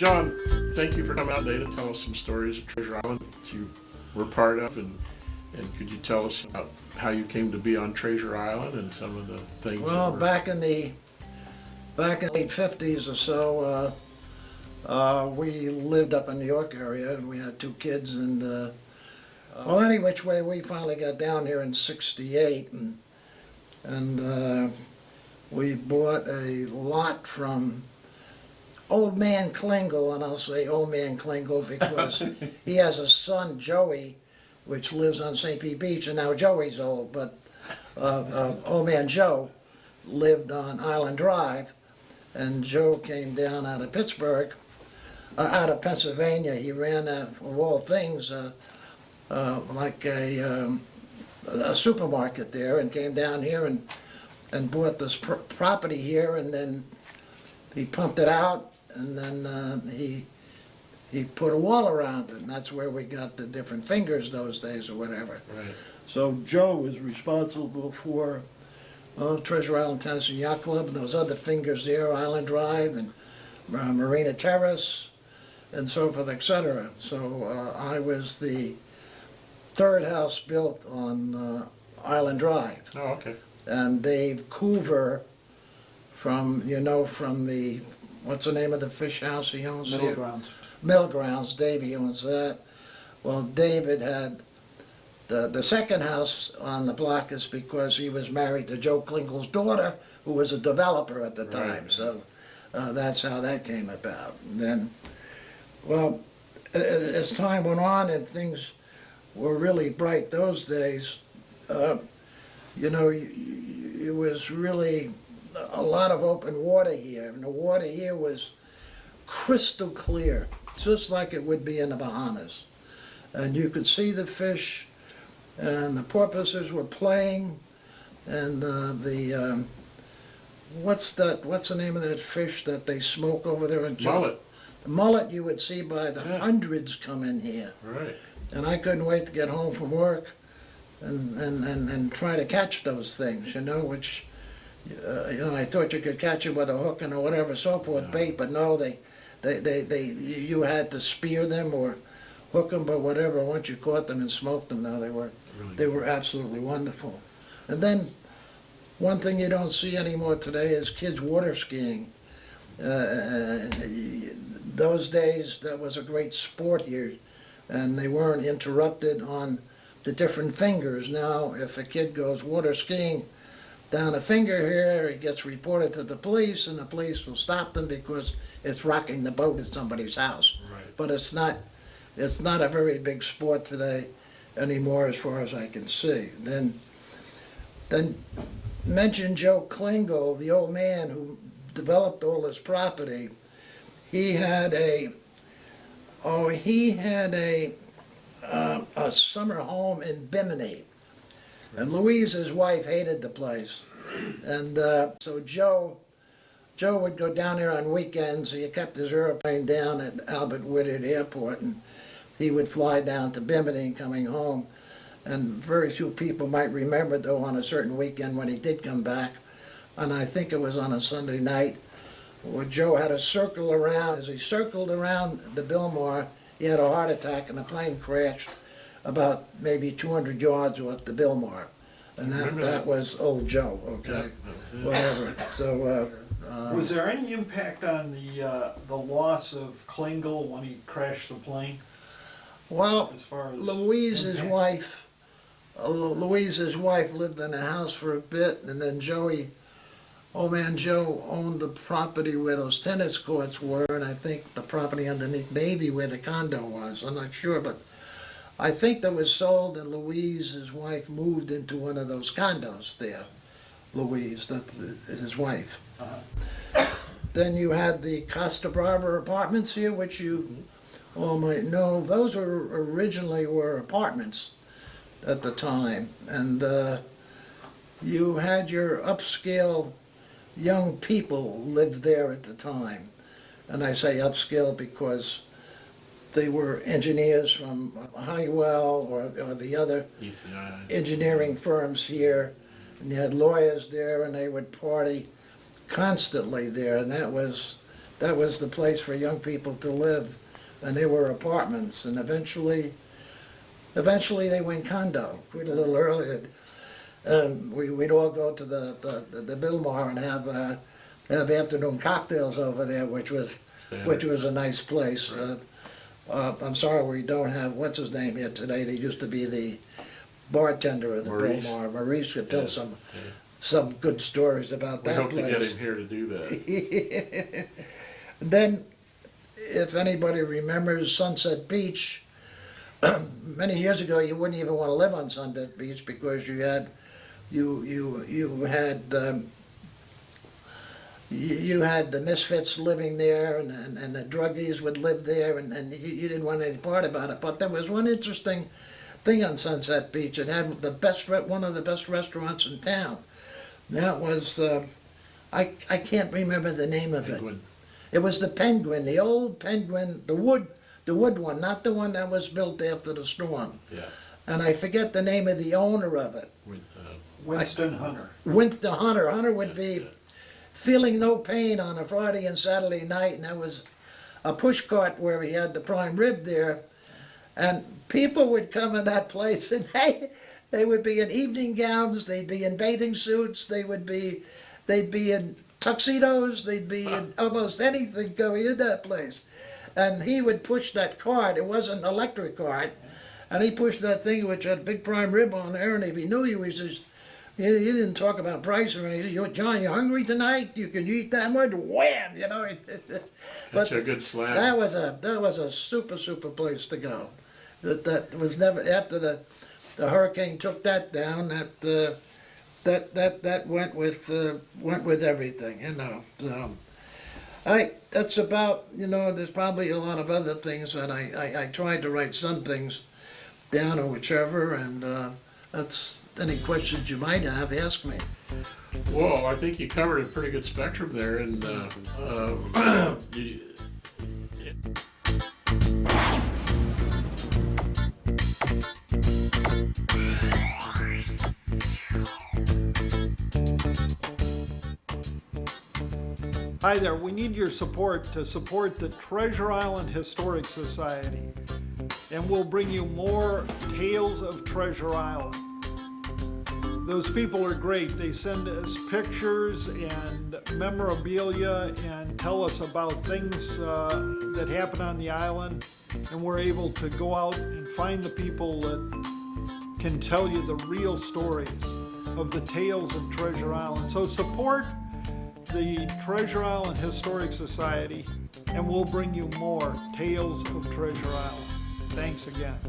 John, thank you for coming out today to tell us some stories of Treasure Island that you were part of, and could you tell us about how you came to be on Treasure Island and some of the things? Well, that were... back in the late 50s or so, we lived up in the New York area, and we had 2 kids. And well, any which way, we finally got down here in '68, and we bought a lot from Old Man Klingel, and I'll say Old Man Klingel because he has a son, Joey, which lives on St. Pete Beach, and now Joey's old, but Old Man Joe lived on Island Drive, and Joe came down out of Pittsburgh, out of Pennsylvania. He ran, of all things, like a supermarket there, and came down here and bought this property here, and then he pumped it out, and then he put a wall around it, and that's where we got the different fingers those days or whatever. Right. So Joe was responsible for Treasure Island Tennis and Yacht Club and those other fingers there, Island Drive and Marina Terrace and so forth, etc. So I was the 3rd house built on Island Drive. Oh, okay. And Dave Coover from the, what's the name of the fish house he owns Middle here? Grounds. Mill Grounds, Davey owns that. Well, David had the 2nd house on the block is because he was married to Joe Klingel's daughter, who was a developer at the time. Right. So that's how that came about. And then, well, as time went on and things were really bright those days, it was really a lot of open water here, and the water here was crystal clear, just like it would be in the Bahamas. And you could see the fish, and the porpoises were playing, and what's the name of that fish that they smoke over there in Mullet. The mullet you would see by the hundreds come in here. Right. And I couldn't wait to get home from work and try to catch those things, which, I thought you could catch it with a hook and or whatever, so forth, bait, but no, you had to spear them or hook them, but whatever. Once you caught them and smoked them, now they were absolutely wonderful. And then one thing you don't see anymore today is kids water skiing. Those days, that was a great sport here, and they weren't interrupted on the different fingers. Now, if a kid goes water skiing down a finger here, it gets reported to the police, and the police will stop them because it's rocking the boat at somebody's house. Right. But it's not a very big sport today anymore, as far as I can see. Then mention Joe Klingel, the old man who developed all this property. He had a summer home in Bimini, and Louise, his wife, hated the place, and so Joe would go down there on weekends. He kept his airplane down at Albert Woodard Airport, and he would fly down to Bimini coming home. And very few people might remember, though, on a certain weekend when he did come back, and I think it was on a Sunday night, where Joe had to circle around. As he circled around the Biltmore, he had a heart attack and the plane crashed about maybe 200 yards off the Biltmore. And that was old Joe, okay? Yeah, whatever. So, Was there any impact on the loss of Klingel when he crashed the plane? well, As far as Louise's impact? wife lived in the house for a bit, and then Old Man Joe owned the property where those tennis courts were, and I think the property underneath Navy where the condo was. I'm not sure, but I think that was sold, and Louise, his wife, moved into one of those condos there. Louise, that's his wife. Then you had the Costa Brava apartments here, which you all might know. Those originally were apartments at the time, and you had your upscale young people lived there at the time. And I say upscale because they were engineers from Honeywell or the other ECI. engineering firms here, and you had lawyers there, and they would party constantly there, and that was that was the place for young people to live, and they were apartments, and eventually they went condo, quite a little earlier. We'd all go to the Biltmore and have afternoon cocktails over there, which was a nice place. Right. I'm sorry we don't have, what's his name here today, he used to be the bartender of the Maurice. Biltmore. Maurice could tell Yeah. some good stories about We that hope to place. get him here to do that. Then, if anybody remembers Sunset Beach, many years ago you wouldn't even want to live on Sunset Beach because you had the misfits living there, and the druggies would live there, and you didn't want any part about it. But there was one interesting thing on Sunset Beach. It had one of the best restaurants in town. That was I can't remember the name of it. Penguin. It was the Penguin, the old Penguin, the wood one, not the one that was built after the storm. Yeah. And I forget the name of the owner of it. Winston Hunter. Winston Hunter. Hunter would be feeling no pain on a Friday and Saturday night, and there was a push cart where he had the prime rib there, and people would come in that place, and they would be in evening gowns, they'd be in bathing suits, they'd be in tuxedos, they'd be in almost anything going in that place. And he would push that cart, it wasn't an electric cart, and he pushed that thing which had a big prime rib on there, and if he knew you, he says, he didn't talk about price or anything. John, you hungry tonight? You can eat that much? Wham! You know. That's a good slam. That was a super place to go. That was never after the hurricane took that down. That went with everything. You know. So, that's about, you know. There's probably a lot of other things that I tried to write some things down or whichever, and that's. Any questions you might have, ask me. Well, I think you covered a pretty good spectrum there, and Hi there, we need your support to support the Treasure Island Historic Society, and we'll bring you more tales of Treasure Island. Those people are great. They send us pictures and memorabilia and tell us about things that happen on the island, and we're able to go out and find the people that can tell you the real stories of the tales of Treasure Island. So support the Treasure Island Historic Society, and we'll bring you more tales of Treasure Island. Thanks again.